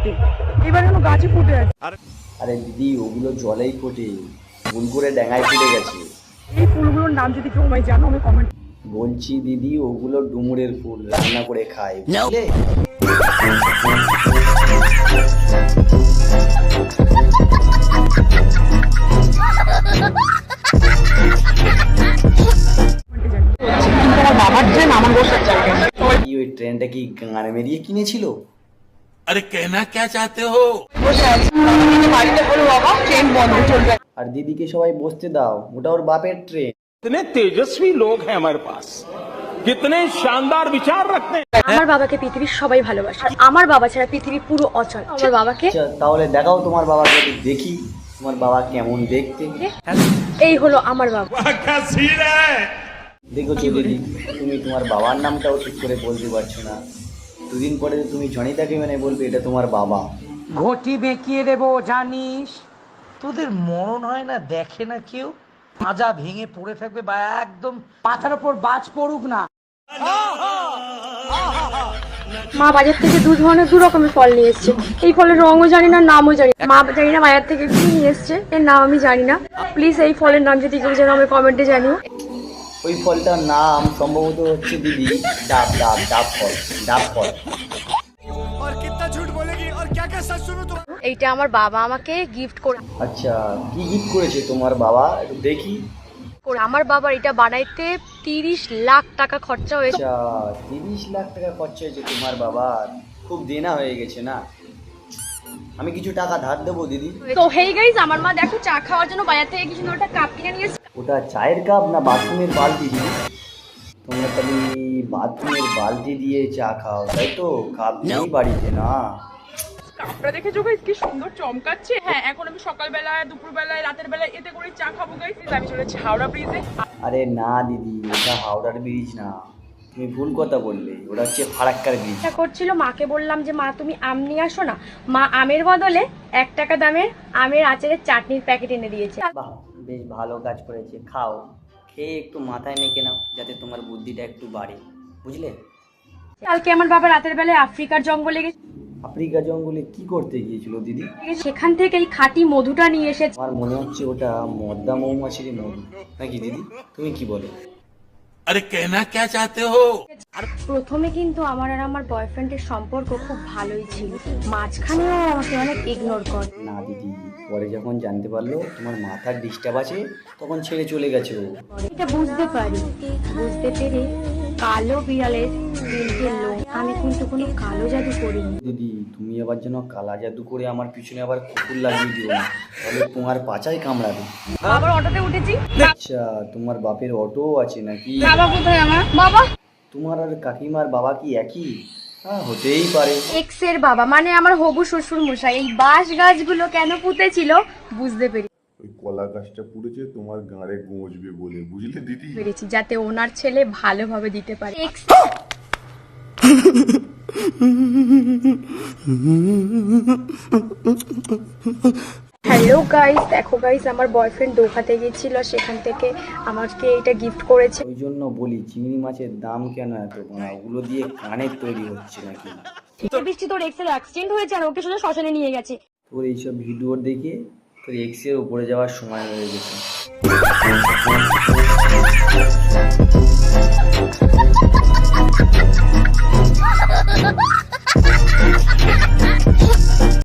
থাকে, এবার যেন গাছে ফুটে আছে। আরে দিদি ওগুলো জলেই ফোটে, ভুল করে ড্যাঙায় ফুটে গেছে। এই ফুলগুলোর নাম যদি কেউ আমায় জানো আমি কমেন্ট। বলছি দিদি ওগুলো ডুমুরের ফুল, রান্না করে খায় বুঝলে। তোমার বাবার ট্রেন আমার বসার জায়গা। কি ওই ট্রেনটা কি গাঁড়ে মেরিয়ে কিনেছিল? अरे कहना क्या चाहते हो? বসে আছি, বাড়িতে বলো বাবা ট্রেন বন্ধ চলবে। আর দিদিকে সবাই বসতে দাও, ওটা ওর বাপের ট্রেন। कितने तेजस्वी लोग हैं हमारे पास, कितने शानदार विचार रखते हैं। আমার বাবাকে পৃথিবীর সবাই ভালোবাসে, আমার বাবা ছাড়া পৃথিবী পুরো অচল। আমার বাবাকে আচ্ছা তাহলে দেখাও তোমার বাবাকে, একটু দেখি তোমার বাবা কেমন দেখতে। এই হলো আমার বাবা। দেখো তো দিদি, তুমি তোমার বাবার নামটাও ঠিক করে বলতে পারছো না। দুদিন পরে তুমি জনিতাকে মানে বলবে এটা তোমার বাবা। ঘটি বেঁকিয়ে দেবো জানিস, তোদের মরণ হয় না, দেখে না কেউ, মাজা ভেঙে পড়ে থাকবে বা একদম মাথার উপর বাজ পড়ুক না। মা বাজার থেকে দু রকমের ফল নিয়ে এসছে। এই ফলের রঙও জানি না, নামও জানি না। মা জানি না বাজার থেকে কি নিয়ে এসছে, এর নাম আমি জানি না। প্লিজ এই ফলের নাম যদি কেউ জানো আমি কমেন্টে জানিও। ওই ফলটার নাম সম্ভবত হচ্ছে দিদি ডাব ডাব ডাব ফল, ডাব ফল। এইটা আমার বাবা আমাকে গিফট করে। আচ্ছা কি গিফট করেছে তোমার বাবা, একটু দেখি। আমার বাবার এটা বানাইতে 30 লাখ টাকা খরচা হয়েছে। আচ্ছা 30 লাখ টাকা খরচা হয়েছে তোমার বাবার, খুব দেনা হয়ে গেছে না। আমি কিছু টাকা ধার দেবো দিদি। তো হেই গাইস, আমার মা দেখো চা খাওয়ার জন্য বাজার থেকে কিছু একটা কাপ কিনে নিয়ে এসেছে। ওটা চায়ের কাপ না বাথরুমের বালতি দিদি? তোমরা তাহলে বাথরুমের বালতি দিয়ে চা খাও তাই তো, কাপ নেই বাড়িতে না? কাপটা দেখেছো গাইস কি সুন্দর চমকাচ্ছে। হ্যাঁ এখন আমি সকালবেলায়, দুপুরবেলায়, রাতের বেলায় এতে করে চা খাবো গাইস। আমি চলেছি হাওড়া ব্রিজে। আরে না দিদি, ওটা হাওড়ার ব্রিজ না, তুমি ভুল কথা বললে, ওটা হচ্ছে ফারাক্কার ব্রিজ। ইচ্ছা করছিল, মাকে বললাম যে মা তুমি আম নিয়ে আসো না। মা আমের বদলে 1 টাকা দামের আমের আচারের চাটনির প্যাকেট এনে দিয়েছে। বাহ বেশ ভালো কাজ করেছে, খাও, খেয়ে একটু মাথায় মেখে নাও যাতে তোমার বুদ্ধিটা একটু বাড়ে, বুঝলে। কালকে আমার বাবা রাতের বেলায় আফ্রিকার জঙ্গলে গেছে। আফ্রিকা জঙ্গলে কি করতে গিয়েছিল দিদি? সেখান থেকে এই খাঁটি মধুটা নিয়ে এসেছে। আমার মনে হচ্ছে ওটা মদ্দা মৌমাছির মধু, নাকি দিদি? তুমি কি বলো? अरे कहना क्या चाहते हो? আর প্রথমে কিন্তু আমার আর আমার বয়ফ্রেন্ডের সম্পর্ক খুব ভালোই ছিল, মাঝখানেও আমাকে অনেক ইগনোর করে। না দিদি, পরে যখন জানতে পারলো তোমার মাথার ডিস্টার্ব আছে তখন ছেড়ে চলে গেছে ও। এটা বুঝতে পারি, বুঝতে পেরে কালো বিড়ালের 3টে লোম। আমি কিন্তু কোনো কালো জাদু করিনি। দিদি তুমি আবার যেন কালা জাদু করে আমার পিছনে আবার কুকুর লাগিয়ে দিও না, তাহলে তোমার পাছায় কামড়াবে। আবার অটোতে উঠেছি। আচ্ছা তোমার বাপের অটো আছে নাকি? বাবা কোথায় আমার বাবা? তোমার আর কাকিমার বাবা কি একই? হ্যাঁ হতেই পারে। এক্স এর বাবা মানে আমার হবু শ্বশুর মশাই এই বাঁশ গাছগুলো কেন পুঁতেছিল বুঝতে ওই কলা গাছটা পুড়েছে তোমার গাঁড়ে গোঁজবে বলে, বুঝলে দিদি? পেরেছি, যাতে ওনার ছেলে ভালোভাবে দিতে পারে। হ্যালো গাইস, দেখো গাইস আমার বয়ফ্রেন্ড দোকাতে গিয়েছিল, সেখান থেকে আমাকে এটা গিফট করেছে। ওই জন্য বলি চিংড়ি মাছের দাম কেন এত কম, ওগুলো দিয়ে কানের তৈরি হচ্ছে নাকি? বৃষ্টি তোর এক্স এর অ্যাক্সিডেন্ট হয়েছে আর ওকে সোজা শ্মশানে নিয়ে গেছে। তোর এইসব ভিডিও দেখে তোর এক্সের উপরে যাওয়ার সময় হয়ে গেছে।